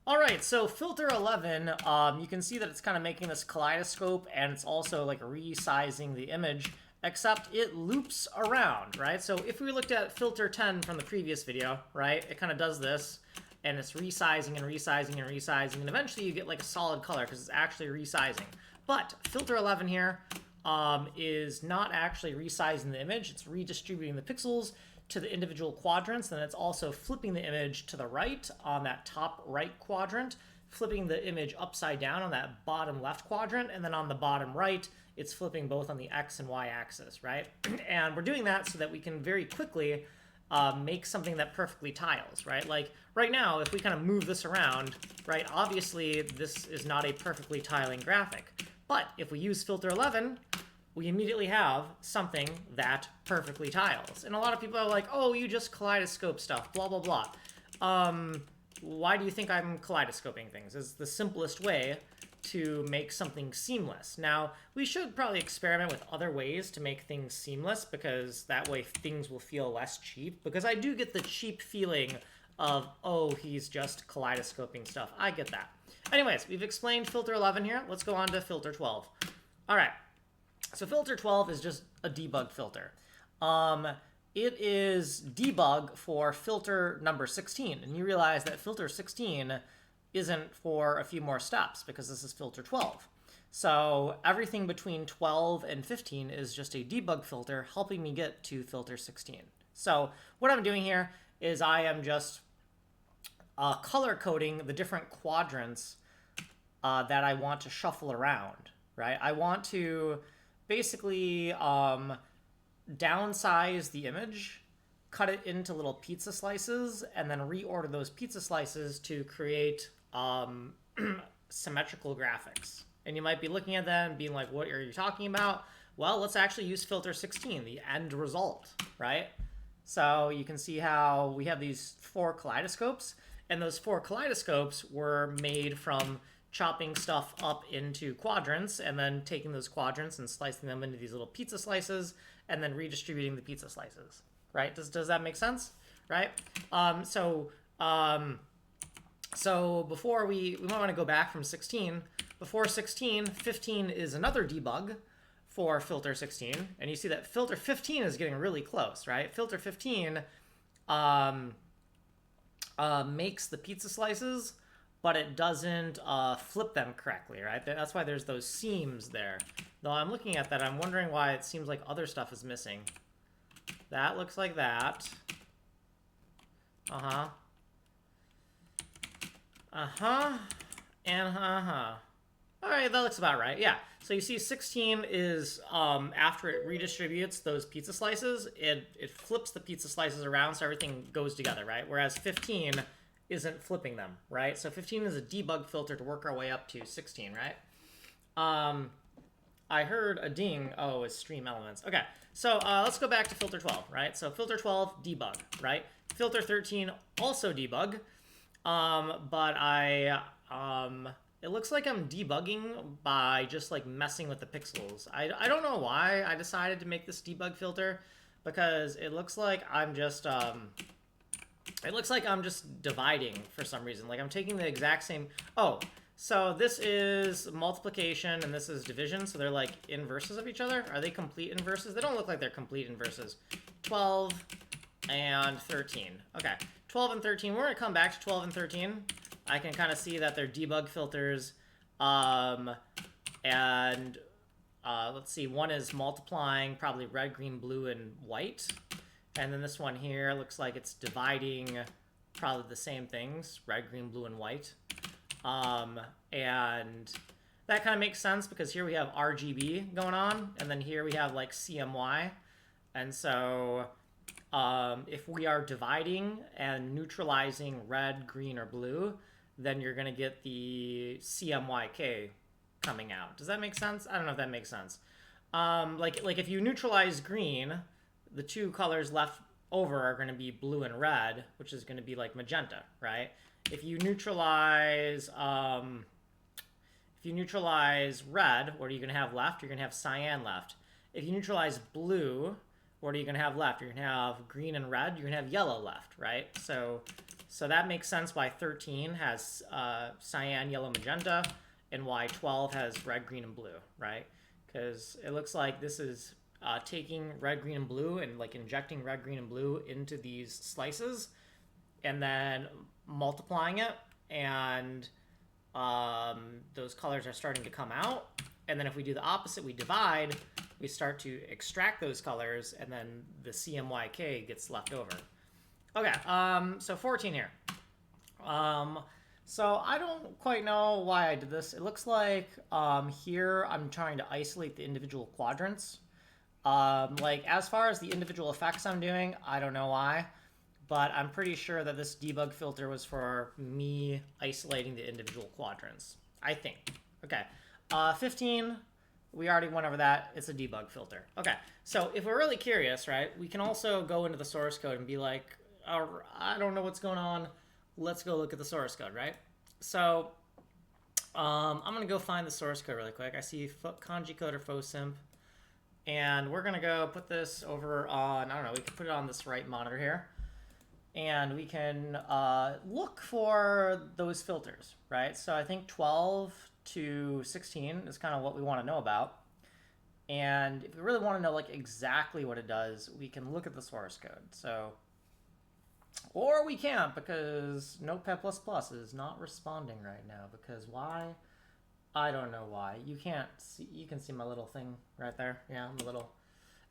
All right, so filter 11, you can see that it's kind of making this kaleidoscope, and it's also like resizing the image, except it loops around, right? So if we looked at filter 10 from the previous video, right, it kind of does this, and it's resizing and resizing and resizing, and eventually you get like a solid color because it's actually resizing. But filter 11 here is not actually resizing the image, it's redistributing the pixels to the individual quadrants, and it's also flipping the image to the right on that top right quadrant, flipping the image upside down on that bottom left quadrant, and then on the bottom right, it's flipping both on the X and Y axis, right? And we're doing that so that we can very quickly make something that perfectly tiles, right? Like right now, if we kind of move this around, right, obviously this is not a perfectly tiling graphic. But if we use filter 11, we immediately have something that perfectly tiles. And a lot of people are like, oh, you just kaleidoscope stuff, blah, blah, blah. Why do you think I'm kaleidoscoping things? It's the simplest way to make something seamless. Now, we should probably experiment with other ways to make things seamless, because that way things will feel less cheap. Because I do get the cheap feeling of, oh, he's just kaleidoscoping stuff. I get that. Anyways, we've explained filter 11 here. Let's go on to filter 12. All right. So filter 12 is just a debug filter. It is debug for filter number 16. And you realize that filter 16 isn't for a few more steps because this is filter 12. So everything between 12 and 15 is just a debug filter helping me get to filter 16. So what I'm doing here is I am just color coding the different quadrants that I want to shuffle around, right? I want to basically downsize the image, cut it into little pizza slices, and then reorder those pizza slices to create symmetrical graphics. And you might be looking at them and being like, what are you talking about? Well, let's actually use filter 16, the end result, right? So you can see how we have these 4 kaleidoscopes, and those 4 kaleidoscopes were made from chopping stuff up into quadrants and then taking those quadrants and slicing them into these little pizza slices and then redistributing the pizza slices, right? Does that make sense, right? So before we might want to go back from 16. Before 16, 15 is another debug for filter 16. And you see that filter 15 is getting really close, right? Filter 15 makes the pizza slices, but it doesn't flip them correctly, right? That's why there's those seams there. Though I'm looking at that, I'm wondering why it seems like other stuff is missing. That looks like that. Uh-huh. Uh-huh. And uh-huh. All right, that looks about right. Yeah. So you see 16 is, after it redistributes those pizza slices, it flips the pizza slices around so everything goes together, right? Whereas 15 isn't flipping them, right? So 15 is a debug filter to work our way up to 16, right? I heard a ding. Oh, it's stream elements. Okay, so let's go back to filter 12, right? So filter 12, debug, right? Filter 13, also debug, but it looks like I'm debugging by just like messing with the pixels. I don't know why I decided to make this debug filter, because it looks like I'm just dividing for some reason. Like I'm taking the exact same. Oh, so this is multiplication and this is division. So they're like inverses of each other. Are they complete inverses? They don't look like they're complete inverses. 12 and 13. Okay, 12 and 13. We're gonna come back to 12 and 13. I can kind of see that they're debug filters. Let's see, one is multiplying probably red, green, blue, and white. And then this one here looks like it's dividing probably the same things, red, green, blue, and white. And that kind of makes sense because here we have RGB going on, and then here we have like CMY. And so if we are dividing and neutralizing red, green, or blue, then you're going to get the CMYK coming out. Does that make sense? I don't know if that makes sense. Like if you neutralize green, the 2 colors left over are going to be blue and red, which is going to be like magenta, right? If you neutralize red, what are you going to have left? You're going to have cyan left. If you neutralize blue, what are you going to have left? You're going to have green and red. You're going to have yellow left, right? So So that makes sense why 13 has cyan, yellow, magenta, and why 12 has red, green, and blue, right? Because it looks like this is taking red, green, and blue and like injecting red, green, and blue into these slices and then multiplying it, and those colors are starting to come out. And then if we do the opposite, we divide, we start to extract those colors, and then the CMYK gets left over. Okay, so 14 here. So I don't quite know why I did this. It looks like here I'm trying to isolate the individual quadrants. Like as far as the individual effects I'm doing, I don't know why, but I'm pretty sure that this debug filter was for me isolating the individual quadrants, I think. Okay, 15, we already went over that. It's a debug filter. Okay, so if we're really curious, right, we can also go into the source code and be like, oh, I don't know what's going on. Let's go look at the source code, right? So I'm going to go find the source code really quick. I see kanji code or PHOSIMP. And we're going to go put this over on, I don't know, we can put it on this right monitor here. And we can look for those filters, right? So I think 12 to 16 is kind of what we want to know about. And if we really want to know like exactly what it does, we can look at the source code. So, or we can't, because Notepad++ is not responding right now. Because why? I don't know why. You can't see, you can see my little thing right there. Yeah, I'm a little.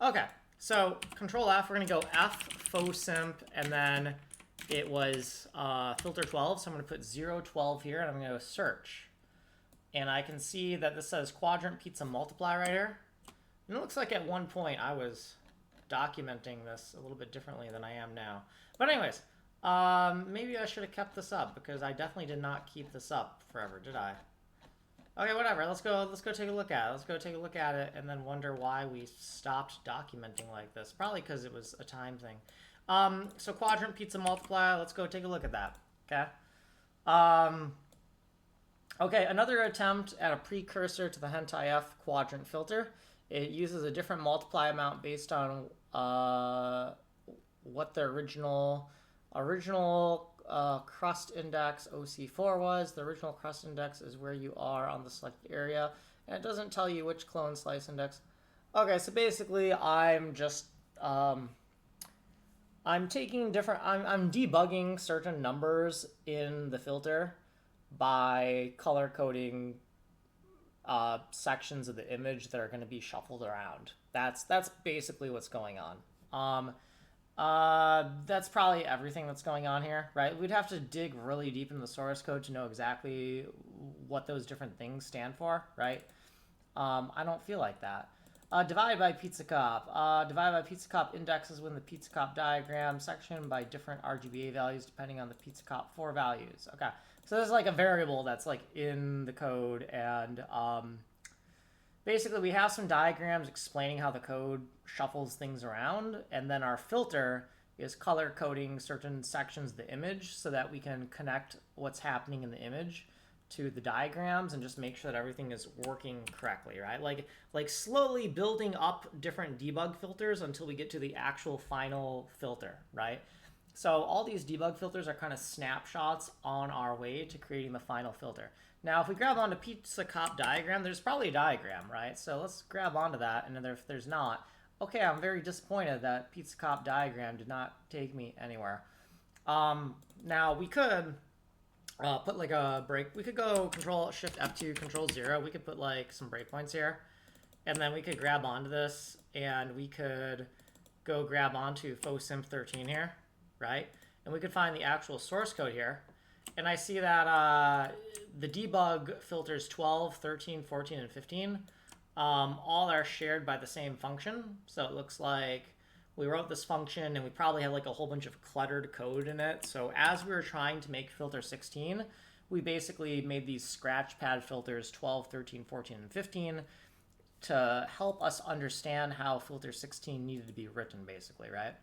Okay, so Control F, we're gonna go F PHOSIMP, and then it was filter 12. So I'm gonna put 012 here, and I'm gonna go search. And I can see that this says quadrant pizza multiply right here. And it looks like at one point I was documenting this a little bit differently than I am now. But anyways, maybe I should have kept this up, because I definitely did not keep this up forever, did I? Okay, whatever. Let's go take a look at it. Let's go take a look at it and then wonder why we stopped documenting like this. Probably because it was a time thing. So quadrant pizza multiply. Let's go take a look at that. Okay. Okay, another attempt at a precursor to the hentai F quadrant filter. It uses a different multiply amount based on what the original crust index OC4 was. The original crust index is where you are on the selected area, and it doesn't tell you which clone slice index. Okay, so basically I'm just I'm debugging certain numbers in the filter by color coding sections of the image that are going to be shuffled around. That's basically what's going on. That's probably everything that's going on here, right? We'd have to dig really deep in the source code to know exactly what those different things stand for, right? I don't feel like that. Divide by pizza cup. Divide by pizza cup indexes within the pizza cup diagram section by different RGBA values depending on the pizza cup 4 values. Okay, so there's like a variable that's like in the code, and basically we have some diagrams explaining how the code shuffles things around, and then our filter is color coding certain sections of the image so that we can connect what's happening in the image to the diagrams and just make sure that everything is working correctly, right? Like slowly building up different debug filters until we get to the actual final filter, right? So all these debug filters are kind of snapshots on our way to creating the final filter. Now, if we grab onto pizza cup diagram, there's probably a diagram, right? So let's grab onto that, and if there's not, okay, I'm very disappointed that pizza cup diagram did not take me anywhere. Now, we could put like a break. We could go Control Shift F2, Control 0. We could put like some breakpoints here, and then we could grab onto this, and we could go grab onto PHOSIMP 13 here, right? And we could find the actual source code here. And I see that the debug filters 12, 13, 14, and 15 all are shared by the same function. So it looks like we wrote this function and we probably had like a whole bunch of cluttered code in it. So as we were trying to make filter 16, we basically made these scratch pad filters 12, 13, 14, and 15 to help us understand how filter 16 needed to be written, basically, right?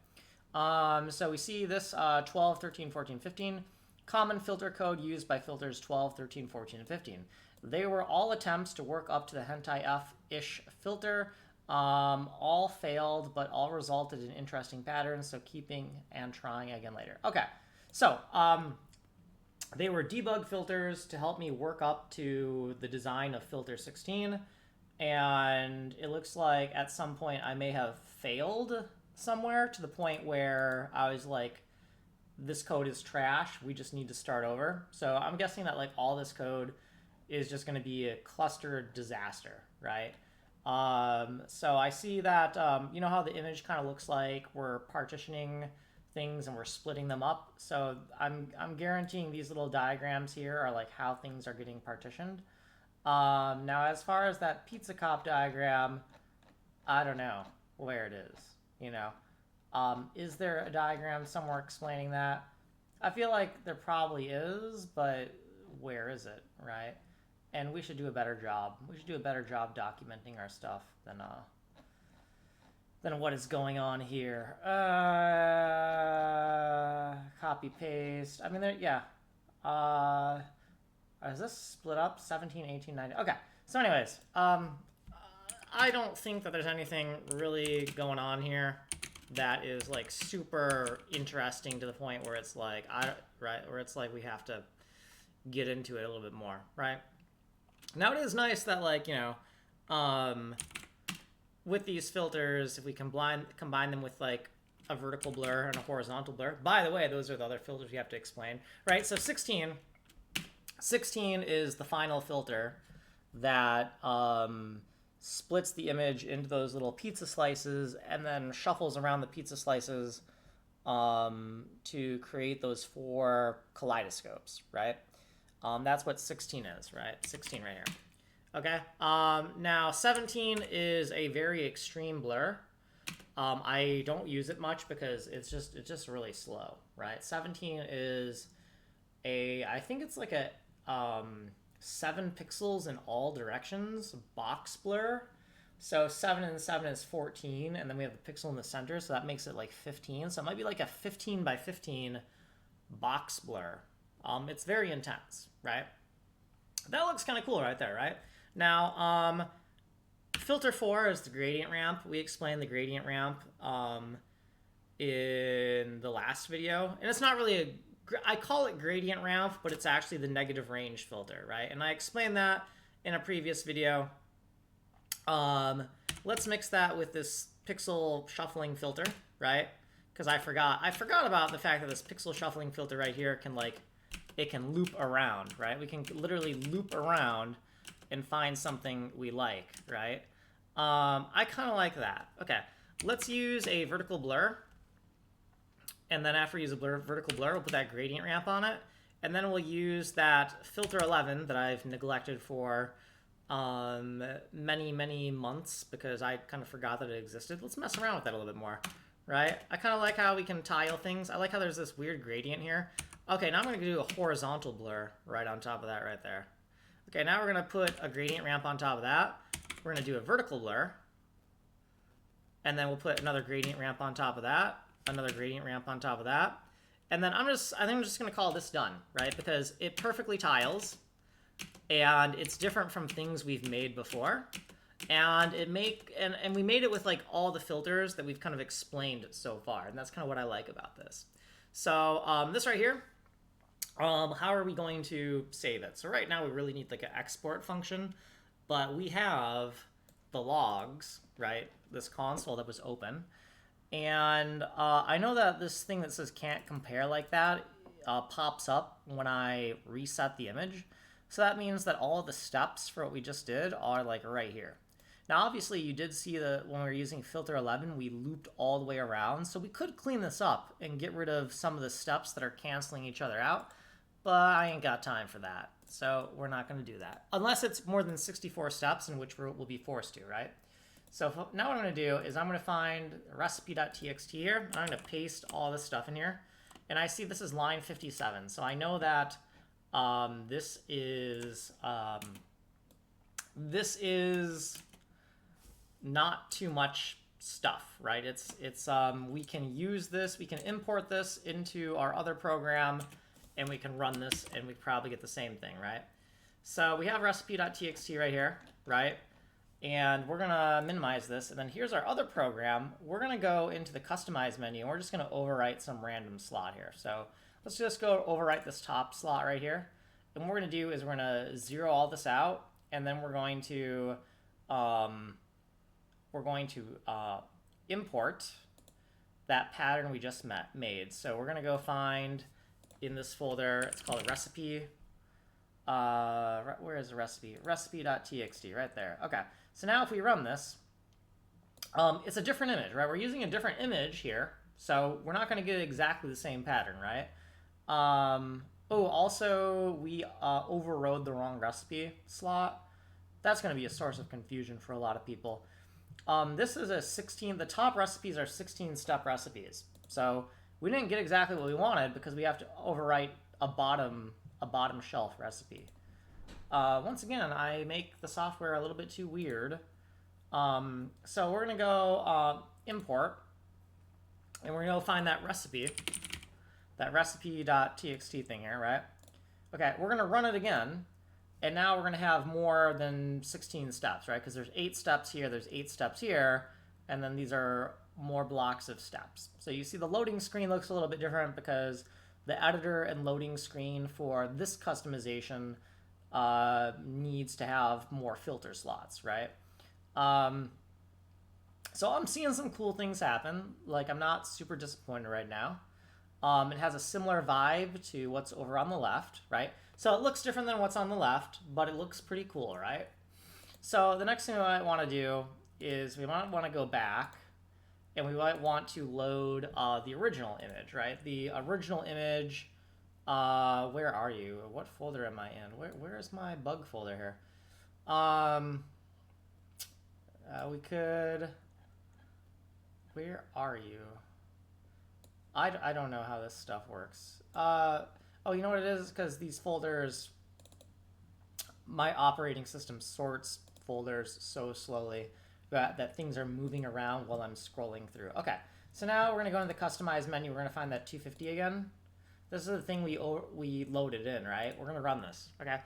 So we see this 12, 13, 14, 15. Common filter code used by filters 12, 13, 14, and 15. They were all attempts to work up to the hentai F-ish filter. All failed, but all resulted in interesting patterns, so keeping and trying again later. Okay, So they were debug filters to help me work up to the design of filter 16. And it looks like at some point I may have failed somewhere to the point where I was like, this code is trash. We just need to start over. So I'm guessing that like all this code is just going to be a clustered disaster, right? So I see that, you know how the image kind of looks like we're partitioning things and we're splitting them up. So I'm guaranteeing these little diagrams here are like how things are getting partitioned. Now, as far as that pizza cop diagram, I don't know where it is, you know. Is there a diagram somewhere explaining that? I feel like there probably is, but where is it, right? And we should do a better job. We should do a better job documenting our stuff than what is going on here. Copy paste. I mean, yeah. Is this split up? 17, 18, 19. Okay. So anyways, I don't think that there's anything really going on here that is like super interesting to the point where it's like, where it's like we have to get into it a little bit more, right? Now it is nice that like, you know, with these filters, if we combine them with like a vertical blur and a horizontal blur. By the way, those are the other filters we have to explain, right? So 16 is the final filter that splits the image into those little pizza slices and then shuffles around the pizza slices to create those 4 kaleidoscopes, right? That's what 16 is, right? 16 right here. Okay. Now 17 is a very extreme blur. I don't use it much because it's just really slow, right? 17 is I think it's like a 7 pixels in all directions box blur. So 7 and 7 is 14, and then we have the pixel in the center, so that makes it like 15. So it might be like a 15 by 15 box blur. It's very intense, right? That looks kind of cool right there, right? Now, filter 4 is the gradient ramp. We explained the gradient ramp in the last video, and it's not really I call it gradient ramp, but it's actually the negative range filter, right? And I explained that in a previous video. Let's mix that with this pixel shuffling filter, right? Because I forgot about the fact that this pixel shuffling filter right here can it can loop around, right? We can literally loop around and find something we like, right? I kind of like that. Okay, let's use a vertical blur. And then after we use a vertical blur, we'll put that gradient ramp on it. And then we'll use that filter 11 that I've neglected for many, many months because I kind of forgot that it existed. Let's mess around with that a little bit more, right? I kind of like how we can tile things. I like how there's this weird gradient here. Okay, now I'm going to do a horizontal blur right on top of that right there. Okay, now we're going to put a gradient ramp on top of that. We're going to do a vertical blur. And then we'll put another gradient ramp on top of that. Another gradient ramp on top of that. And then I think I'm just going to call this done, right? Because it perfectly tiles, and it's different from things we've made before. And and we made it with like all the filters that we've kind of explained so far. And that's kind of what I like about this. So this right here, how are we going to save it? So right now we really need like an export function, but we have the logs, right? This console that was open. And I know that this thing that says can't compare like that pops up when I reset the image. So that means that all of the steps for what we just did are like right here. Now, obviously, you did see that when we were using filter 11, we looped all the way around. So we could clean this up and get rid of some of the steps that are canceling each other out. But I ain't got time for that. So we're not going to do that. Unless it's more than 64 steps, in which we'll be forced to, right? So now what I'm going to do is I'm going to find recipe.txt here. I'm going to paste all this stuff in here. And I see this is line 57. So I know that this is not too much stuff, right? We can use this, we can import this into our other program, and we can run this, and we probably get the same thing, right? So we have recipe.txt right here, right? And we're going to minimize this. And then here's our other program. We're going to go into the customize menu. And we're just going to overwrite some random slot here. So let's just go overwrite this top slot right here. And what we're going to do is we're going to zero all this out, and then we're going to import that pattern we just made. So we're going to go find in this folder, it's called a recipe. Where is the recipe? Recipe.txt, right there. Okay, so now if we run this, it's a different image, right? We're using a different image here, so we're not going to get exactly the same pattern, right? Oh, also, we overrode the wrong recipe slot. That's going to be a source of confusion for a lot of people. This is a 16, the top recipes are 16-step recipes. So we didn't get exactly what we wanted because we have to overwrite a bottom shelf recipe. Once again, I make the software a little bit too weird. So we're going to go import, and we're going to go find that recipe.txt thing here, right? Okay, we're going to run it again, and now we're going to have more than 16 steps, right? Because there's 8 steps here, there's 8 steps here, and then these are more blocks of steps. So you see the loading screen looks a little bit different because the editor and loading screen for this customization needs to have more filter slots, right? So I'm seeing some cool things happen. Like, I'm not super disappointed right now. It has a similar vibe to what's over on the left, right? So it looks different than what's on the left, but it looks pretty cool, right? So the next thing we might want to do is we might want to go back, and we might want to load the original image, right? The original image, where are you? What folder am I in? Where is my bug folder here? We could, where are you? I don't know how this stuff works. Oh, you know what it is? Because these folders, my operating system sorts folders so slowly that things are moving around while I'm scrolling through. Okay, so now we're going to go into the customize menu. We're going to find that 250 again. This is the thing we loaded in, right? We're going to run this, okay?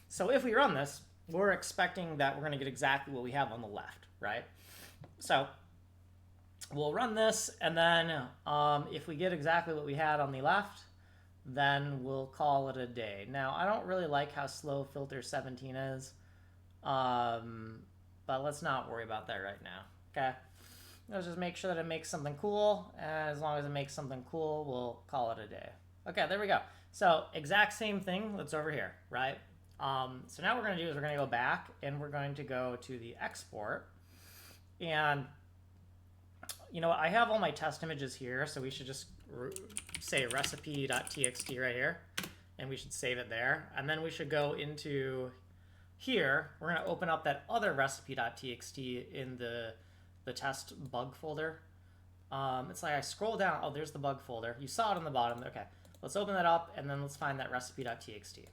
So if we run this, we're expecting that we're going to get exactly what we have on the left, right? So we'll run this, and then if we get exactly what we had on the left, then we'll call it a day. Now, I don't really like how slow filter 17 is, but let's not worry about that right now, okay? Let's just make sure that it makes something cool, and as long as it makes something cool, we'll call it a day. Okay, there we go. So exact same thing that's over here, right? So now what we're going to do is we're going to go back, and we're going to go to the export, and you know what, I have all my test images here, so we should just say recipe.txt right here, and we should save it there. And then we should go into here. We're going to open up that other recipe.txt in the test bug folder. It's like I scroll down. Oh, there's the bug folder. You saw it on the bottom. Okay, let's open that up, and then let's find that recipe.txt.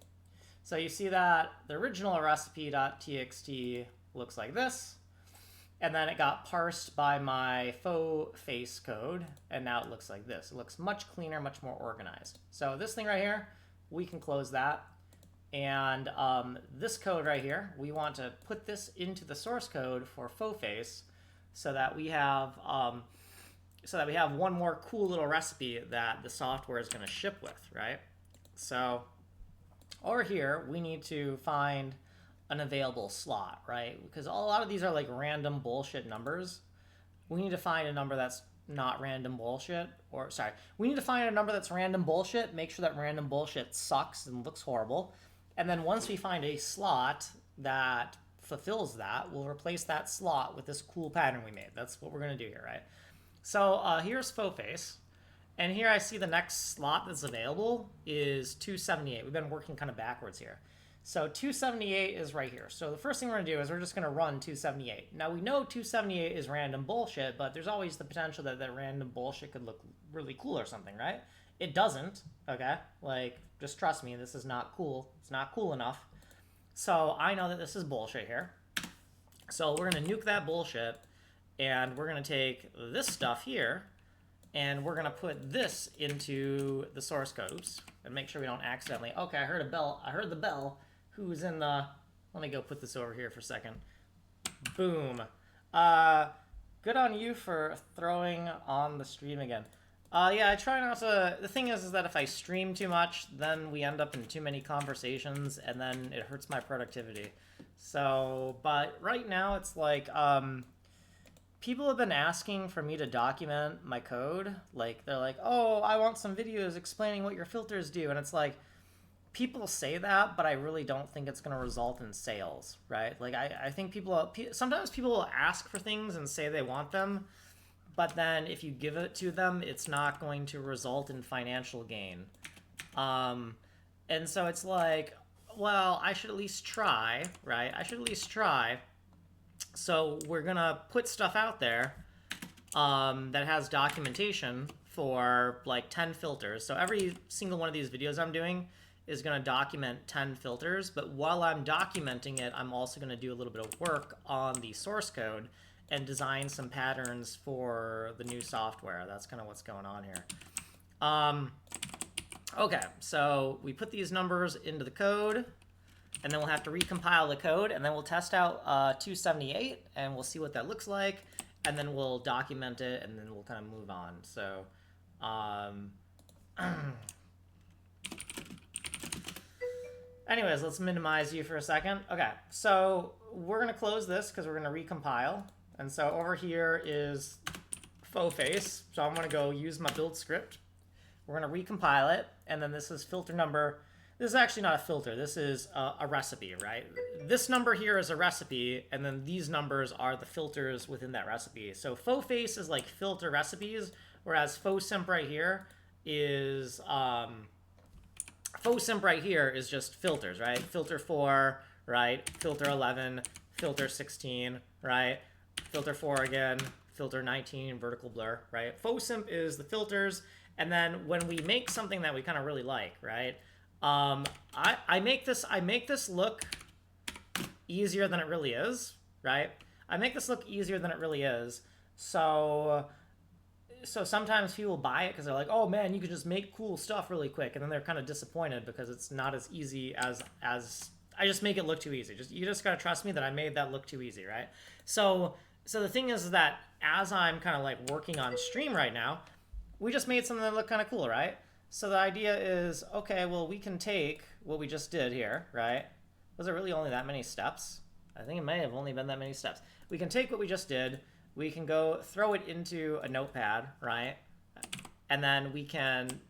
So you see that the original recipe.txt looks like this. And then it got parsed by my faux face code, and now it looks like this. It looks much cleaner, much more organized. So this thing right here, we can close that. And this code right here, we want to put this into the source code for faux face, so that we have one more cool little recipe that the software is going to ship with, right? So over here, we need to find an available slot, right? Because a lot of these are like random bullshit numbers. We need to find a number that's not random bullshit, or sorry, we need to find a number that's random bullshit, make sure that random bullshit sucks and looks horrible, and then once we find a slot that fulfills that, we'll replace that slot with this cool pattern we made. That's what we're going to do here, right? So here's faux face, and here I see the next slot that's available is 278. We've been working kind of backwards here. So 278 is right here. So the first thing we're going to do is we're just going to run 278. Now we know 278 is random bullshit, but there's always the potential that that random bullshit could look really cool or something, right? It doesn't, okay? Like, just trust me, this is not cool. It's not cool enough. So I know that this is bullshit here. So we're going to nuke that bullshit, and we're going to take this stuff here, and we're going to put this into the source code. Oops, and make sure we don't accidentally... Okay, I heard a bell. I heard the bell. Who's in the... Let me go put this over here for a second. Boom. Good on you for throwing on the stream again. Yeah, I try not to. The thing is that if I stream too much, then we end up in too many conversations, and then it hurts my productivity. So, but right now it's like, people have been asking for me to document my code. Like, they're like, oh, I want some videos explaining what your filters do. And it's like, people say that, but I really don't think it's going to result in sales, right? Like, I think sometimes people will ask for things and say they want them, but then if you give it to them, it's not going to result in financial gain. And so it's like, well, I should at least try, right? I should at least try. So we're going to put stuff out there that has documentation for like 10 filters. So every single one of these videos I'm doing is going to document 10 filters. But while I'm documenting it, I'm also going to do a little bit of work on the source code and design some patterns for the new software. That's kind of what's going on here. Okay, so we put these numbers into the code, and then we'll have to recompile the code, and then we'll test out 278, and we'll see what that looks like, and then we'll document it, and then we'll kind of move on. So, anyways, let's minimize you for a second. Okay, so we're going to close this because we're going to recompile. And so over here is faux face. So I'm going to go use my build script. We're going to recompile it. And then this is filter number. This is actually not a filter. This is a recipe, right? This number here is a recipe. And then these numbers are the filters within that recipe. So faux face is like filter recipes. Whereas PHOSIMP right here is... PHOSIMP right here is just filters, right? Filter 4, right? Filter 11, filter 16, right? Filter 4 again, filter 19, vertical blur, right? PHOSIMP is the filters, and then when we make something that we kind of really like, right? I make this look easier than it really is, right? I make this look easier than it really is, so sometimes people buy it because they're like, oh man, you can just make cool stuff really quick, and then they're kind of disappointed because it's not as easy as I just make it look too easy. You just gotta trust me that I made that look too easy, right? So the thing is that as I'm kind of like working on stream right now, we just made something that looked kind of cool, right? So the idea is, okay, well, we can take what we just did here, right? Was it really only that many steps? I think it may have only been that many steps. We can take what we just did, we can go throw it into a notepad, right? And then we can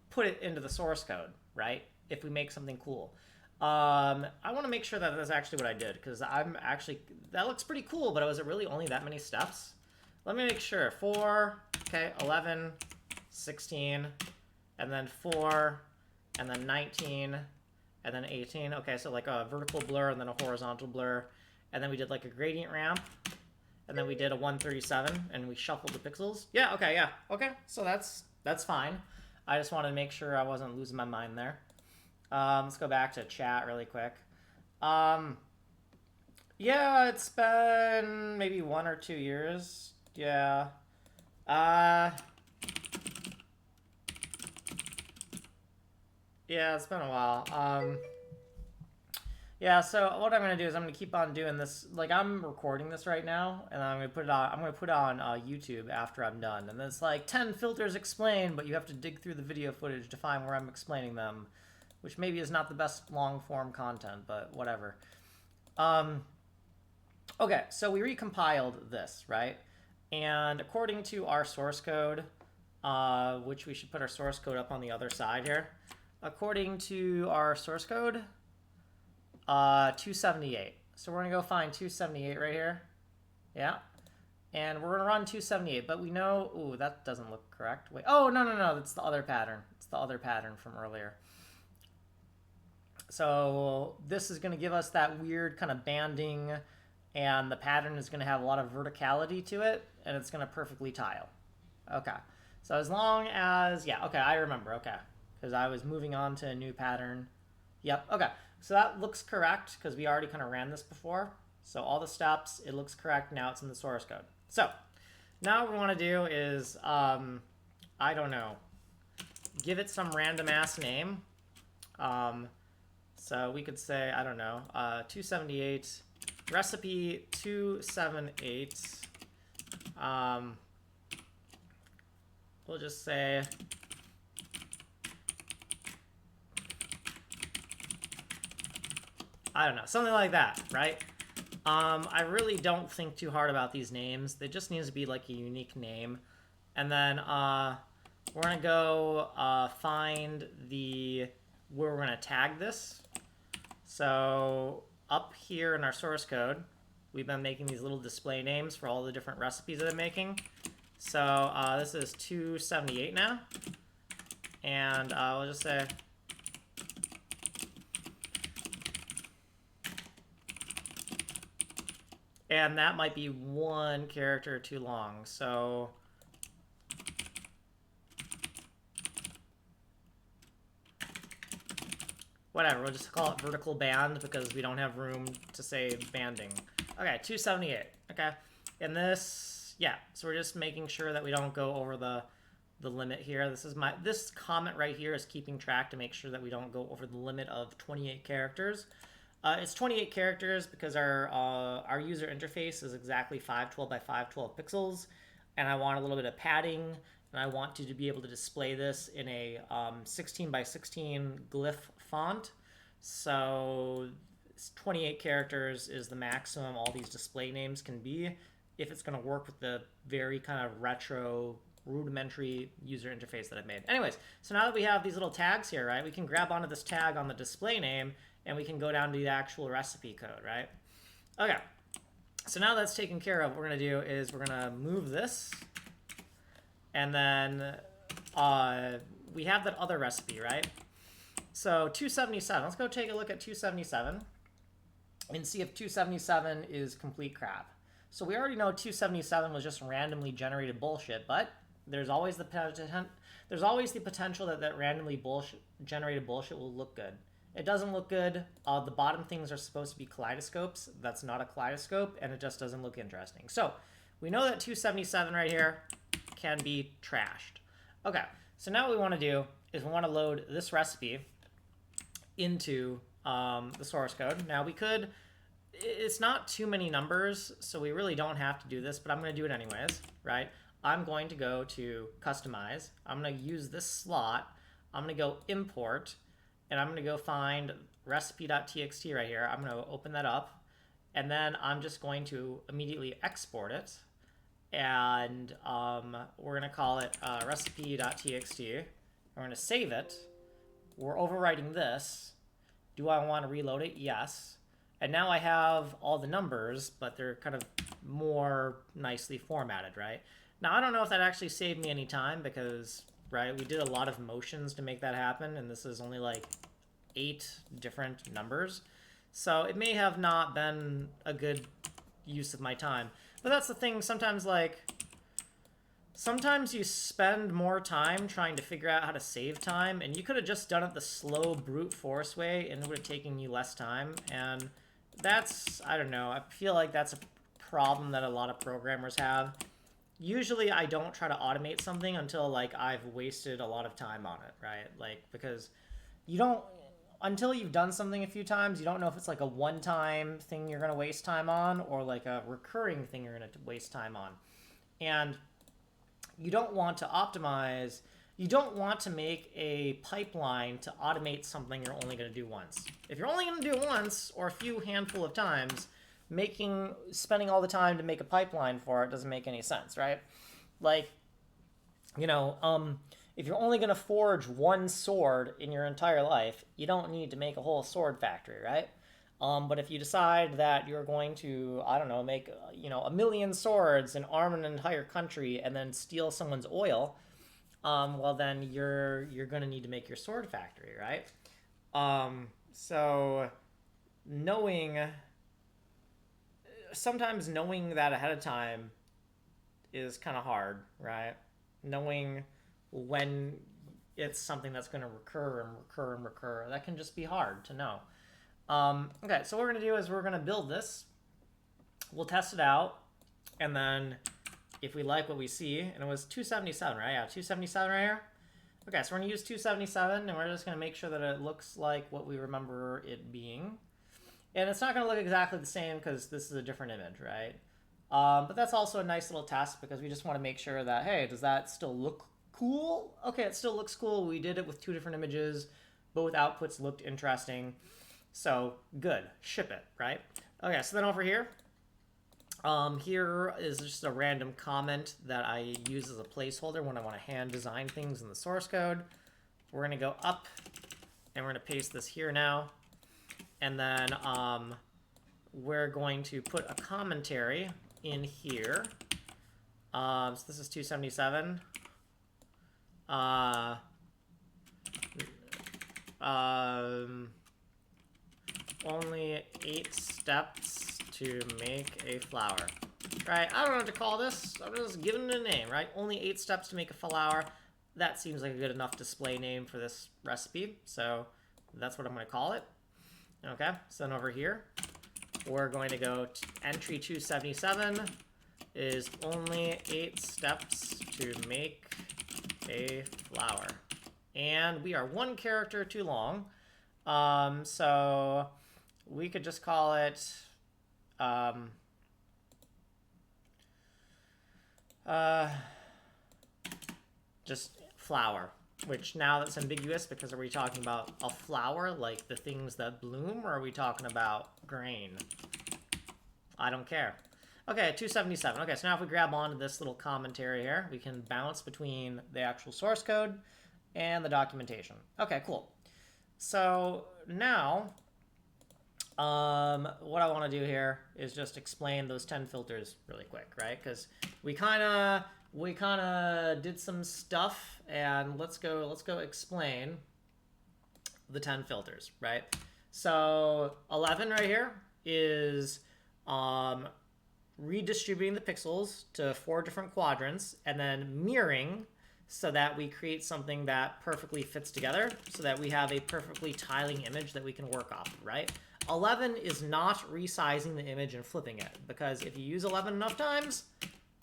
put it into the source code, right? If we make something cool. I want to make sure that that's actually what I did, because that looks pretty cool, but was it really only that many steps? Let me make sure. 4, okay, 11, 16, and then 4, and then 19, and then 18. Okay, so like a vertical blur and then a horizontal blur. And then we did like a gradient ramp. And then we did a 137, and we shuffled the pixels. Yeah, okay, yeah. Okay, so that's fine. I just wanted to make sure I wasn't losing my mind there. Let's go back to chat really quick. Yeah, it's been maybe 1 or 2 years. Yeah. Yeah, it's been a while. Yeah, so what I'm gonna do is I'm gonna keep on doing this. Like, I'm recording this right now, and I'm gonna put it on. I'm gonna put it on YouTube after I'm done. And then it's like 10 filters explained, but you have to dig through the video footage to find where I'm explaining them, which maybe is not the best long form content, but whatever. Okay, so we recompiled this, right? And according to our source code, which we should put our source code up on the other side here. According to our source code, 278. So we're gonna go find 278 right here. Yeah. And we're gonna run 278, but we know, ooh, that doesn't look correct. Wait, oh, no, that's the other pattern. It's the other pattern from earlier. So this is gonna give us that weird kind of banding, and the pattern is gonna have a lot of verticality to it, and it's gonna perfectly tile. Okay. So as long as, yeah, okay, I remember, okay. Because I was moving on to a new pattern. Yep, okay. So that looks correct because we already kind of ran this before. So all the steps, it looks correct. Now it's in the source code. So now what we want to do is, I don't know, give it some random ass name. So we could say, I don't know, 278, recipe 278. we'll just say I don't know, something like that, right? I really don't think too hard about these names. They just need to be like a unique name. And then we're gonna go find where we're gonna tag this. So up here in our source code, we've been making these little display names for all the different recipes that I'm making. So this is 278 now. And we'll just say and that might be one character too long, so whatever, we'll just call it vertical band because we don't have room to say banding. Okay, 278, okay. And this, yeah, so we're just making sure that we don't go over the limit here. This comment right here is keeping track to make sure that we don't go over the limit of 28 characters. It's 28 characters because our user interface is exactly 512 by 512 pixels, and I want a little bit of padding, and I want to be able to display this in a 16 by 16 glyph font. So 28 characters is the maximum all these display names can be if it's going to work with the very kind of retro rudimentary user interface that I've made. Anyways, so now that we have these little tags here, right, we can grab onto this tag on the display name and we can go down to the actual recipe code, right? Okay, so now that's taken care of, what we're gonna do is we're gonna move this, and then we have that other recipe, right? So 277, let's go take a look at 277 and see if 277 is complete crap. So we already know 277 was just randomly generated bullshit, but there's always the potential that that randomly generated bullshit will look good. It doesn't look good. The bottom things are supposed to be kaleidoscopes. That's not a kaleidoscope, and it just doesn't look interesting. So we know that 277 right here can be trashed. Okay, so now what we want to do is we want to load this recipe into the source code. Now we could, it's not too many numbers, so we really don't have to do this, but I'm going to do it anyways, right? I'm going to go to Customize. I'm going to use this slot. I'm going to go Import, and I'm going to go find recipe.txt right here. I'm going to open that up, and then I'm just going to immediately export it, and we're going to call it recipe.txt. We're going to save it. We're overwriting this. Do I want to reload it? Yes. And now I have all the numbers, but they're kind of more nicely formatted, right? Now, I don't know if that actually saved me any time because, right, we did a lot of motions to make that happen, and this is only like 8 different numbers. So it may have not been a good use of my time. But that's the thing, sometimes you spend more time trying to figure out how to save time, and you could have just done it the slow brute force way, and it would have taken you less time. And that's, I don't know, I feel like that's a problem that a lot of programmers have. Usually I don't try to automate something until like I've wasted a lot of time on it, right? Like, because you don't, until you've done something a few times, you don't know if it's like a one-time thing you're going to waste time on or like a recurring thing you're going to waste time on. And you don't want to optimize, you don't want to make a pipeline to automate something you're only going to do once. If you're only going to do it once or a few handful of times, spending all the time to make a pipeline for it doesn't make any sense, right? Like, you know, if you're only going to forge one sword in your entire life, you don't need to make a whole sword factory, right? But if you decide that you're going to, I don't know, make, you know, 1 million swords and arm an entire country and then steal someone's oil, well then you're going to need to make your sword factory, right? So sometimes knowing that ahead of time is kind of hard, right? Knowing when it's something that's going to recur and recur and recur, that can just be hard to know. Okay, so what we're going to do is we're going to build this. We'll test it out, and then if we like what we see, and it was 277, right? Yeah, 277 right here. Okay, so we're going to use 277, and we're just going to make sure that it looks like what we remember it being. And it's not going to look exactly the same because this is a different image, right? But that's also a nice little test because we just want to make sure that, hey, does that still look Cool. Okay, it still looks cool. We did it with 2 different images. Both outputs looked interesting. So, good. Ship it, right? Okay, so then over here, here is just a random comment that I use as a placeholder when I want to hand design things in the source code. We're going to go up, and we're going to paste this here now. And then we're going to put a commentary in here. So this is 277. Only 8 steps to make a flower. Right, I don't know what to call this. I'm just giving it a name, right? Only 8 steps to make a flower. That seems like a good enough display name for this recipe. So that's what I'm going to call it. Okay, so then over here, we're going to go to entry 277 is only 8 steps to make a flower. And we are 1 character too long. So we could just call it just flower, which now that's ambiguous because are we talking about a flower, like the things that bloom, or are we talking about grain? I don't care. Okay, 277. Okay, so now if we grab onto this little commentary here, we can bounce between the actual source code and the documentation. Okay, cool. So now, what I want to do here is just explain those 10 filters really quick, right? Because we kind of did some stuff, and let's go explain the 10 filters, right? So 11 right here is redistributing the pixels to 4 different quadrants, and then mirroring so that we create something that perfectly fits together so that we have a perfectly tiling image that we can work off, right? 11 is not resizing the image and flipping it, because if you use 11 enough times,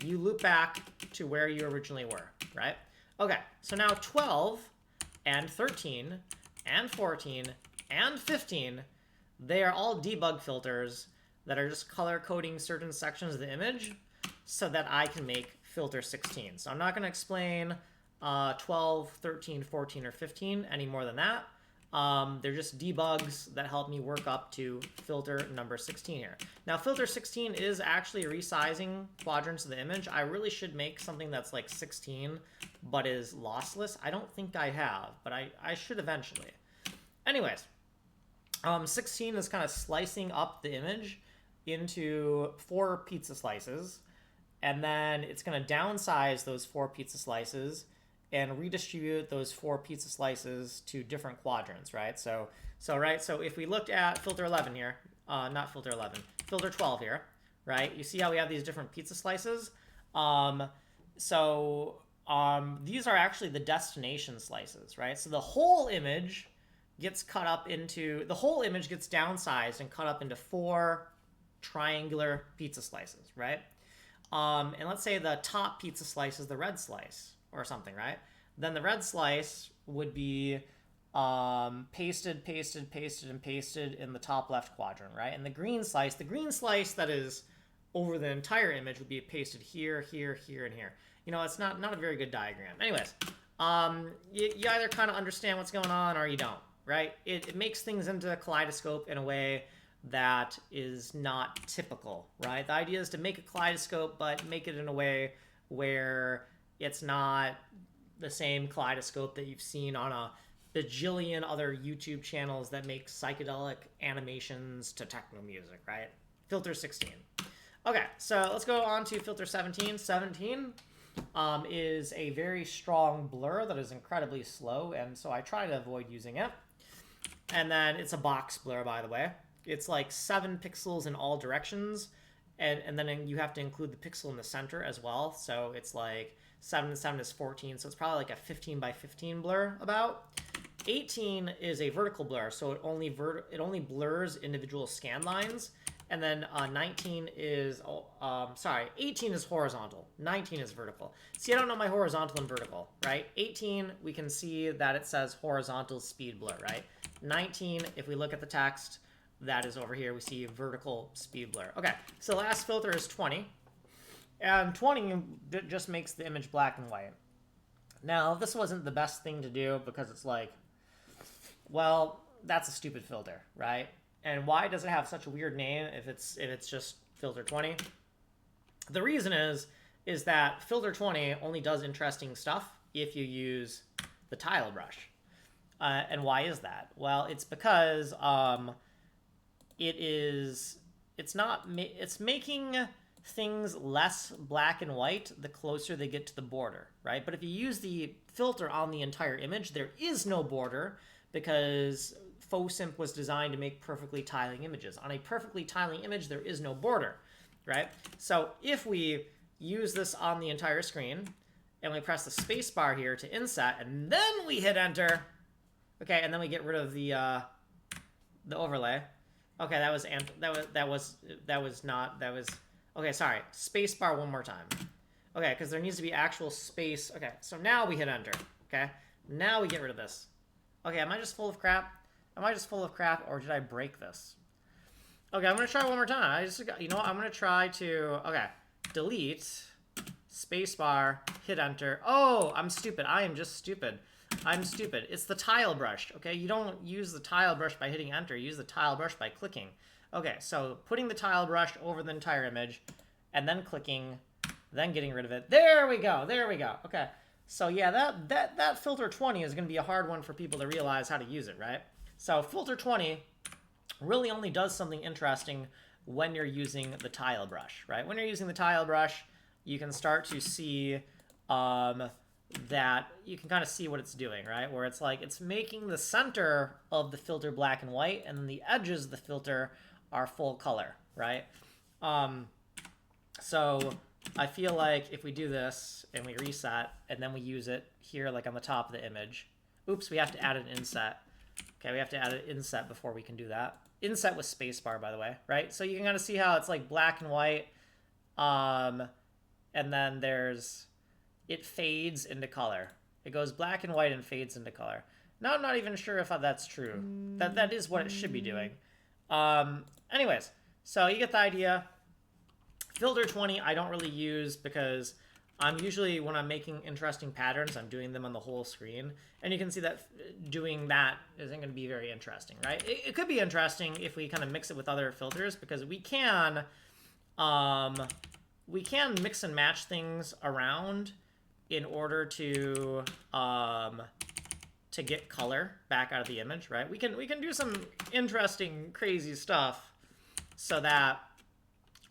you loop back to where you originally were, right? Okay, so now 12 and 13 and 14 and 15, they are all debug filters that are just color coding certain sections of the image so that I can make filter 16. So I'm not going to explain 12, 13, 14, or 15 any more than that. They're just debugs that help me work up to filter number 16 here. Now, filter 16 is actually resizing quadrants of the image. I really should make something that's like 16, but is lossless. I don't think I have, but I should eventually. Anyways, 16 is kind of slicing up the image into 4 pizza slices, and then it's going to downsize those 4 pizza slices and redistribute those 4 pizza slices to different quadrants, right? So if we looked at filter 11 here, not filter 11, filter 12 here, right? You see how we have these different pizza slices? These are actually the destination slices, right? So the whole image gets cut up into, the whole image gets downsized and cut up into 4 triangular pizza slices, right? And let's say the top pizza slice is the red slice or something, right? Then the red slice would be pasted, and pasted in the top left quadrant, right? And the green slice that is over the entire image would be pasted here, here, here, and here. You know, it's not a very good diagram. Anyways, you either kind of understand what's going on or you don't, right? It makes things into a kaleidoscope in a way that is not typical, right? The idea is to make a kaleidoscope, but make it in a way where it's not the same kaleidoscope that you've seen on a bajillion other YouTube channels that make psychedelic animations to techno music, right? Filter 16. Okay, so let's go on to filter 17. 17 is a very strong blur that is incredibly slow, and so I try to avoid using it. And then it's a box blur, by the way. It's like 7 pixels in all directions, and then you have to include the pixel in the center as well. So it's like 7 and 7 is 14, so it's probably like a 15 by 15 blur about. 18 is a vertical blur, so it only blurs individual scan lines. And then 19 is, 18 is horizontal, 19 is vertical. See, I don't know my horizontal and vertical, right? 18, we can see that it says horizontal speed blur, right? 19, if we look at the text, that is over here, we see vertical speed blur. Okay, so last filter is 20. And 20 just makes the image black and white. Now, this wasn't the best thing to do because it's like, well, that's a stupid filter, right? And why does it have such a weird name if it's just filter 20? The reason is that filter 20 only does interesting stuff if you use the tile brush. And why is that? Well, it's because it's making things less black and white the closer they get to the border, right? But if you use the filter on the entire image, there is no border because PHOSIMP was designed to make perfectly tiling images. On a perfectly tiling image, there is no border, right? So if we use this on the entire screen and we press the space bar here to inset and then we hit enter, okay, and then we get rid of the overlay. Okay, okay, sorry. Space bar one more time. Okay, because there needs to be actual space. Okay, so now we hit enter. Okay, now we get rid of this. Okay, am I just full of crap? Am I just full of crap, or did I break this? Okay, I'm gonna try one more time. You know what? I'm gonna try to. Okay, delete, space bar, hit enter. Oh, I'm stupid. I am just stupid. I'm stupid. It's the tile brush. Okay, you don't use the tile brush by hitting enter. You use the tile brush by clicking. Okay, so putting the tile brush over the entire image, and then clicking, then getting rid of it. There we go. There we go. Okay. So yeah, that filter 20 is going to be a hard one for people to realize how to use it, right? So filter 20 really only does something interesting when you're using the tile brush, right? When you're using the tile brush, you can start to see that you can kind of see what it's doing, right? Where it's like it's making the center of the filter black and white, and then the edges of the filter are full color, right? So I feel like if we do this and we reset and then we use it here like on the top of the image, oops, we have to add an inset. Okay, we have to add an inset before we can do that. Inset with spacebar, by the way, right? So you can kind of see how it's like black and white, and then it fades into color. It goes black and white and fades into color. Now I'm not even sure if that's true. That is what it should be doing. Anyways, so you get the idea. Filter 20 I don't really use because I'm usually, when I'm making interesting patterns, I'm doing them on the whole screen. And you can see that doing that isn't going to be very interesting, right? It could be interesting if we kind of mix it with other filters, because we can mix and match things around in order to get color back out of the image, right? We can do some interesting, crazy stuff so that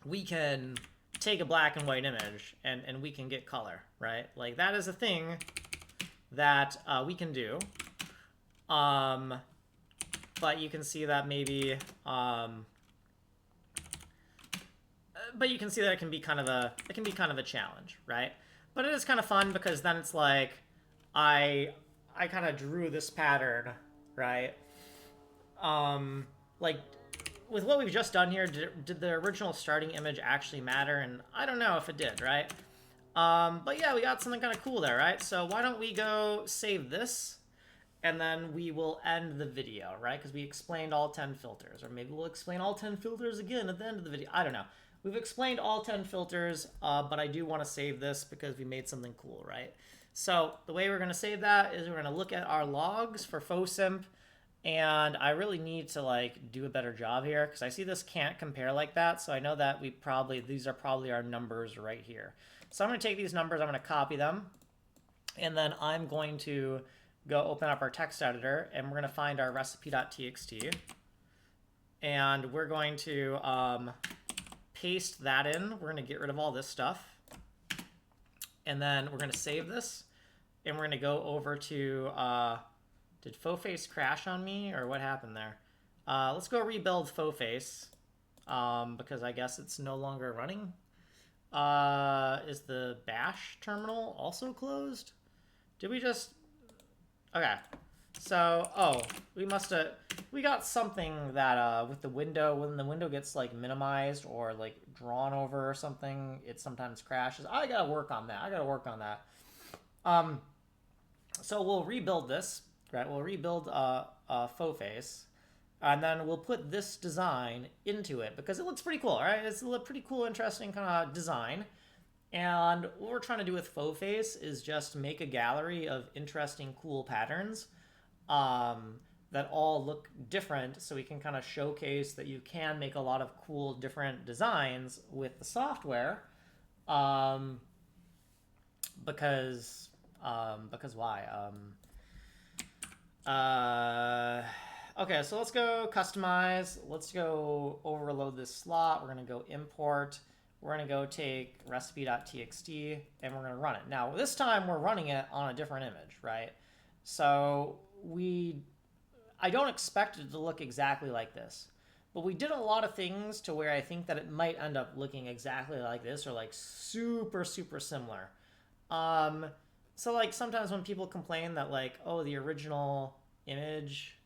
we can take a black and white image and we can get color, right? Like that is a thing that we can do. But you can see that maybe, but you can see that it can be kind of a challenge, right? But it is kind of fun because then it's like I kind of drew this pattern, right? Like with what we've just done here, did the original starting image actually matter? And I don't know if it did, right? But yeah, we got something kind of cool there, right? So why don't we go save this, and then we will end the video, right? Because we explained all 10 filters, or maybe we'll explain all 10 filters again at the end of the video. I don't know. We've explained all 10 filters, but I do want to save this because we made something cool, right? So the way we're going to save that is we're going to look at our logs for PHOSIMP. And I really need to like do a better job here because I see this can't compare like that. So I know that these are probably our numbers right here. So I'm going to take these numbers, I'm going to copy them, and then I'm going to go open up our text editor, and we're going to find our recipe.txt, and we're going to paste that in. We're going to get rid of all this stuff, and then we're going to save this, and we're going to go over to did PhoFace crash on me, or what happened there? Let's go rebuild PhoFace, because I guess it's no longer running. Is the bash terminal also closed? Did we just... Okay. So, we got something that, with the window, when the window gets, like, minimized or, like, drawn over or something, it sometimes crashes. I gotta work on that. So we'll rebuild this. Right, we'll rebuild PhoFace, and then we'll put this design into it because it looks pretty cool, right? It's a pretty cool, interesting kind of design. And what we're trying to do with PhoFace is just make a gallery of interesting, cool patterns that all look different, so we can kind of showcase that you can make a lot of cool different designs with the software. Because why? Okay, so let's go customize. Let's go overload this slot. We're going to go import. We're going to go take recipe.txt, and we're going to run it. Now, this time we're running it on a different image, right? So I don't expect it to look exactly like this. But we did a lot of things to where I think that it might end up looking exactly like this, or like super, super similar. So like sometimes when people complain that like, oh, the original image,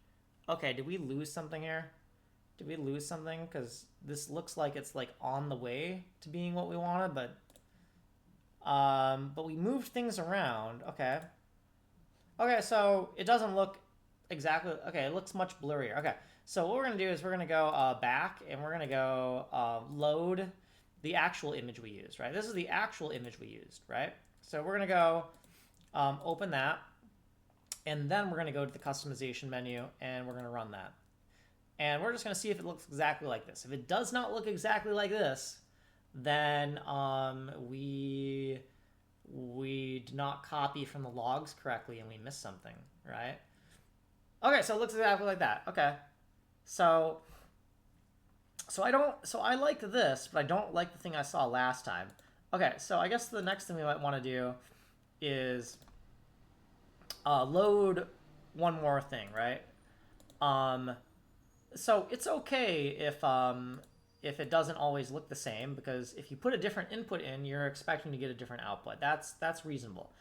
okay, did we lose something here? Did we lose something? Because this looks like it's like on the way to being what we wanted, but we moved things around. Okay. Okay, so it doesn't look exactly, okay, it looks much blurrier. Okay, so what we're gonna do is we're gonna go back, and we're gonna go load the actual image we used, right? This is the actual image we used, right? So we're gonna go open that, and then we're gonna go to the customization menu, and we're gonna run that. And we're just gonna see if it looks exactly like this. If it does not look exactly like this, then we did not copy from the logs correctly and we missed something, right? Okay, so it looks exactly like that. Okay. So I like this, but I don't like the thing I saw last time. Okay, so I guess the next thing we might want to do is load one more thing, right? So it's okay if it doesn't always look the same, because if you put a different input in, you're expecting to get a different output. That's reasonable.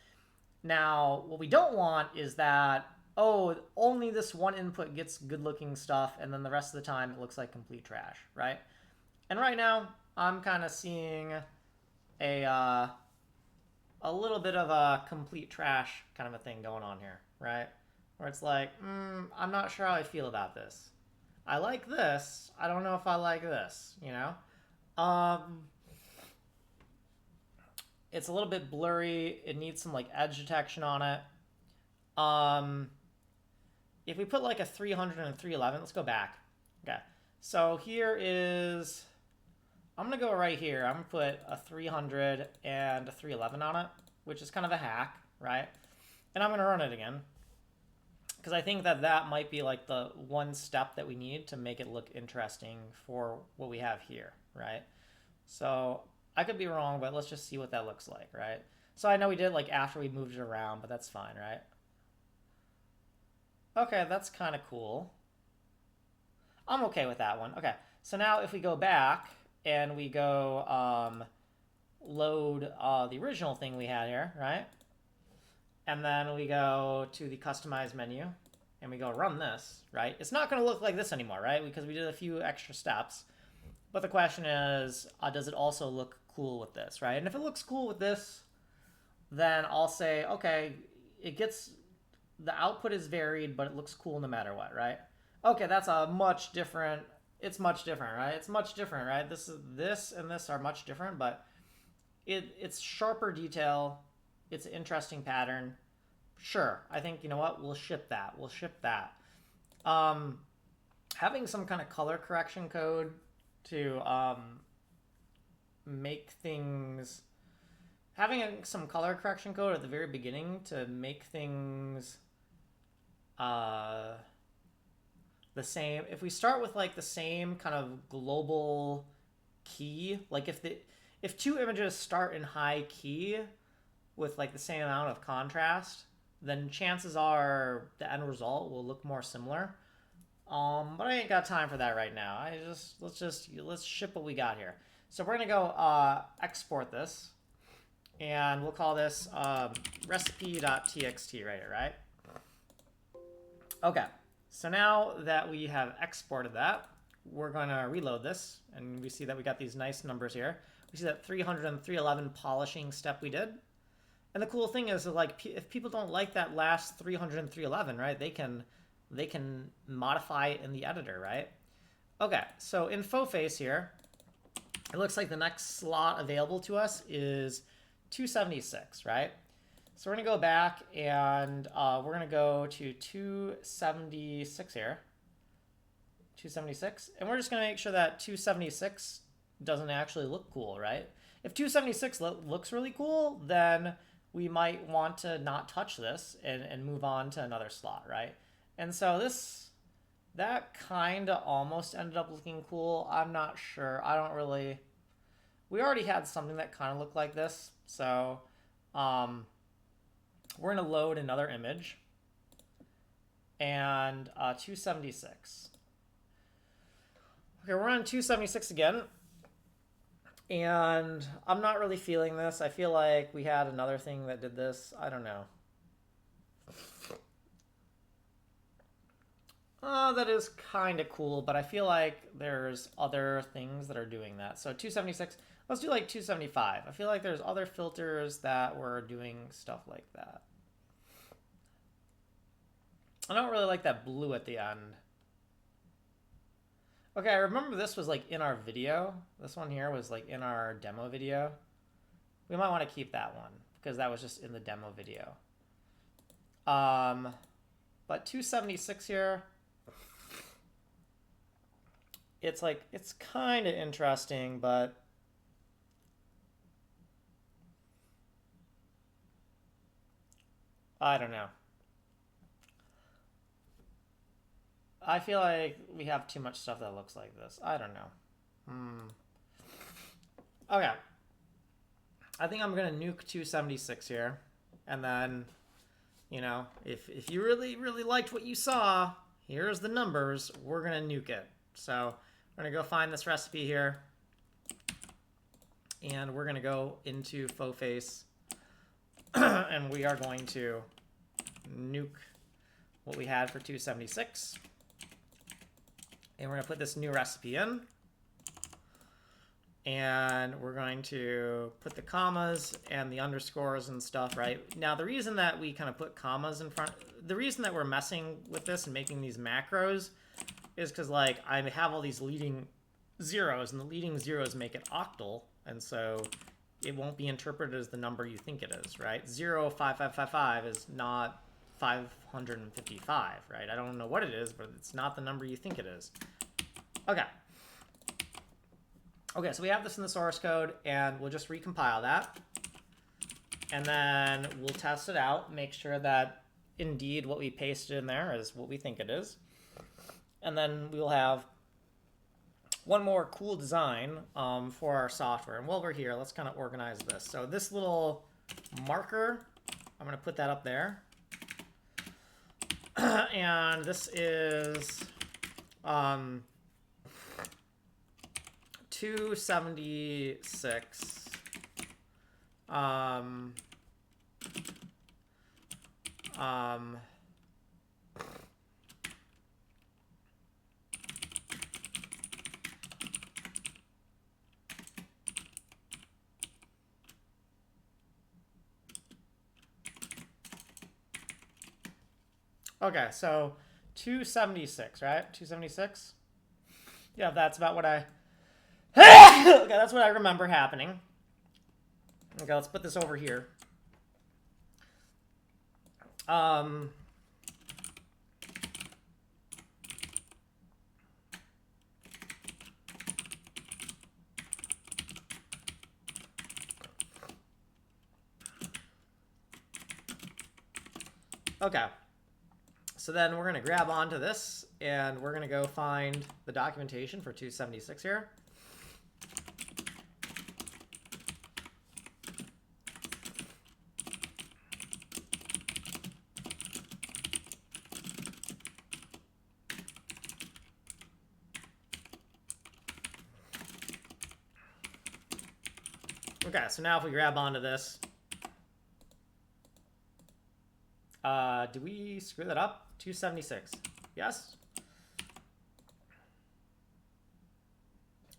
Now, what we don't want is that, oh, only this one input gets good-looking stuff, and then the rest of the time it looks like complete trash, right? And right now, I'm kind of seeing a little bit of a complete trash kind of a thing going on here, right? Where it's like, I'm not sure how I feel about this. I like this. I don't know if I like this, you know? It's a little bit blurry. It needs some like edge detection on it. If we put like a 300 and a 311, let's go back. Okay. So here is, I'm going to go right here. I'm going to put a 300 and a 311 on it, which is kind of a hack, right? And I'm going to run it again, because I think that that might be like the one step that we need to make it look interesting for what we have here, right? So I could be wrong, but let's just see what that looks like, right? So I know we did it like after we moved it around, but that's fine, right? Okay, that's kind of cool. I'm okay with that one. Okay, so now if we go back and we go load the original thing we had here, right? And then we go to the customize menu and we go run this, right? It's not going to look like this anymore, right? Because we did a few extra steps. But the question is, does it also look cool with this, right? And if it looks cool with this, then I'll say, okay, it gets, the output is varied, but it looks cool no matter what, right? Okay, that's a much different, it's much different, right? It's much different, right? This and this are much different, but it's sharper detail. It's an interesting pattern. Sure, I think, you know what, we'll ship that. We'll ship that. Having some kind of color correction code to make things, having some color correction code at the very beginning to make things the same. If we start with like the same kind of global key, like if two images start in high key with like the same amount of contrast, then chances are the end result will look more similar. But I ain't got time for that right now. Let's ship what we got here. So we're gonna go export this, and we'll call this recipe.txt right here, right? Okay, so now that we have exported that, we're gonna reload this, and we see that we got these nice numbers here. We see that 300 and 311 polishing step we did. And the cool thing is, like, if people don't like that last 300 and 311, right, they can modify it in the editor, right? Okay, so in PhoFace here, it looks like the next slot available to us is 276, right? So we're going to go back and we're going to go to 276 here. 276. And we're just going to make sure that 276 doesn't actually look cool, right? If 276 looks really cool, then we might want to not touch this and move on to another slot, right? And so that kind of almost ended up looking cool. I'm not sure. I don't really... We already had something that kind of looked like this. So we're going to load another image. And 276. Okay, we're on 276 again. And I'm not really feeling this. I feel like we had another thing that did this. I don't know. That is kind of cool, but I feel like there's other things that are doing that. So 276, let's do like 275. I feel like there's other filters that were doing stuff like that. I don't really like that blue at the end. Okay, I remember this was like in our video. This one here was like in our demo video. We might want to keep that one because that was just in the demo video. But 276 here, it's like, it's kind of interesting, but I don't know. I feel like we have too much stuff that looks like this. I don't know. Okay. I think I'm going to nuke 276 here. And then, you know, if you really, really liked what you saw, here's the numbers. We're going to nuke it. So we're going to go find this recipe here. And we're going to go into PHOFace. And we are going to nuke what we had for 276. And we're going to put this new recipe in. And we're going to put the commas and the underscores and stuff, right? Now, the reason that we kind of put commas in front, the reason that we're messing with this and making these macros is because, like, I have all these leading zeros, and the leading zeros make it octal, and so it won't be interpreted as the number you think it is, right? 05555 is not 555, right? I don't know what it is, but it's not the number you think it is. Okay. Okay, so we have this in the source code, and we'll just recompile that. And then we'll test it out, make sure that indeed what we pasted in there is what we think it is. And then we'll have one more cool design for our software. And while we're here, let's kind of organize this. So this little marker, I'm going to put that up there. And this is 276 okay, so 276, right? 276? Yeah, that's about what I... Okay, that's what I remember happening. Okay, let's put this over here. Okay. So then we're going to grab onto this, and we're going to go find the documentation for 276 here. Okay, so now if we grab onto this, do we screw that up? 276. Yes?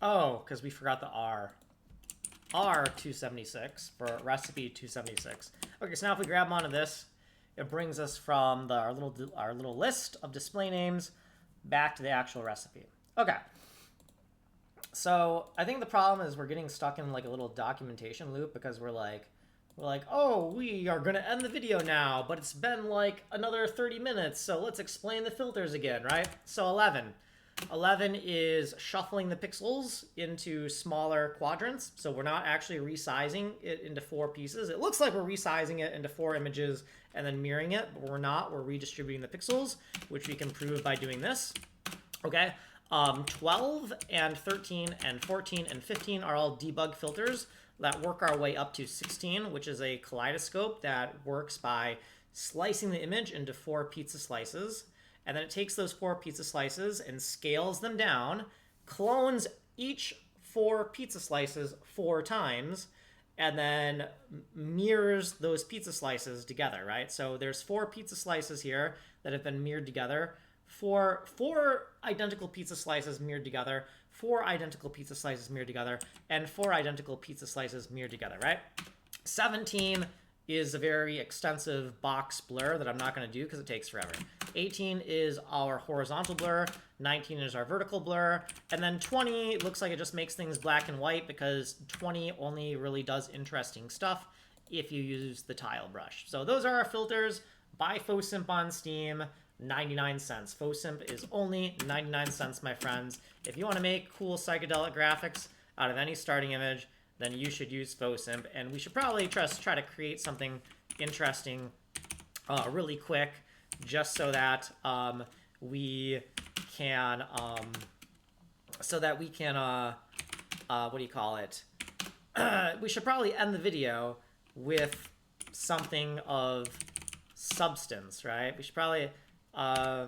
Oh, because we forgot the R. R276 for recipe 276. Okay, so now if we grab onto this, it brings us from our little list of display names back to the actual recipe. Okay. So I think the problem is we're getting stuck in like a little documentation loop because we're like, We're like, oh, we are going to end the video now, but it's been like another 30 minutes, so let's explain the filters again, right? So 11. 11 is shuffling the pixels into smaller quadrants, so we're not actually resizing it into 4 pieces. It looks like we're resizing it into 4 images and then mirroring it, but we're not. We're redistributing the pixels, which we can prove by doing this. Okay, 12 and 13 and 14 and 15 are all debug filters that work our way up to 16, which is a kaleidoscope that works by slicing the image into 4 pizza slices. And then it takes those 4 pizza slices and scales them down, clones each 4 pizza slices 4 times, and then mirrors those pizza slices together, right? So there's 4 pizza slices here that have been mirrored together, 4 identical pizza slices mirrored together, 4 identical pizza slices mirrored together, and 4 identical pizza slices mirrored together, right? 17 is a very extensive box blur that I'm not going to do because it takes forever. 18 is our horizontal blur, 19 is our vertical blur, and then 20 looks like it just makes things black and white because 20 only really does interesting stuff if you use the tile brush. So those are our filters. Buy PHOSIMP on Steam, 99 cents. PHOSIMP is only 99 cents, my friends. If you want to make cool psychedelic graphics out of any starting image, then you should use PHOSIMP, and we should probably try to create something interesting really quick, just so that we can what do you call it? We should probably end the video with something of substance, right? We should probably I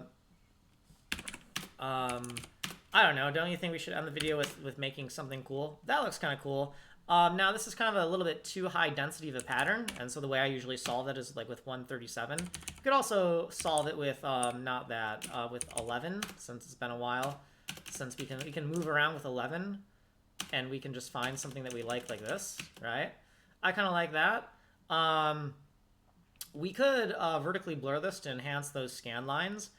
don't know. Don't you think we should end the video with making something cool? That looks kind of cool. Now, this is kind of a little bit too high density of a pattern, and so the way I usually solve it is like with 137. You could also solve it with, with 11, since it's been a while. Since we can move around with 11, and we can just find something that we like this, right? I kind of like that. We could vertically blur this to enhance those scan lines.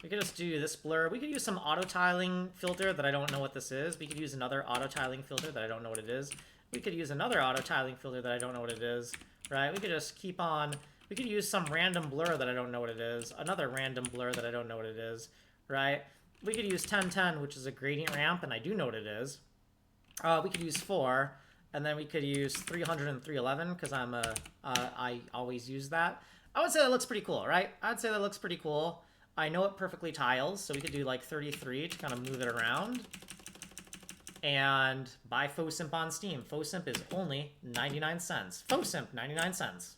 We could just do this blur. We could use some auto tiling filter that I don't know what this is. We could use another auto tiling filter that I don't know what it is. We could use another auto tiling filter that I don't know what it is, right? We could just keep on. We could use some random blur that I don't know what it is. Another random blur that I don't know what it is, right? We could use 1010, which is a gradient ramp, and I do know what it is. We could use 4, and then we could use 300 and 311 because I always use that. I would say that looks pretty cool, right? I'd say that looks pretty cool. I know it perfectly tiles, so we could do like 33 to kind of move it around. And buy PHOSIMP on Steam. PHOSIMP is only 99 cents. PHOSIMP, 99 cents.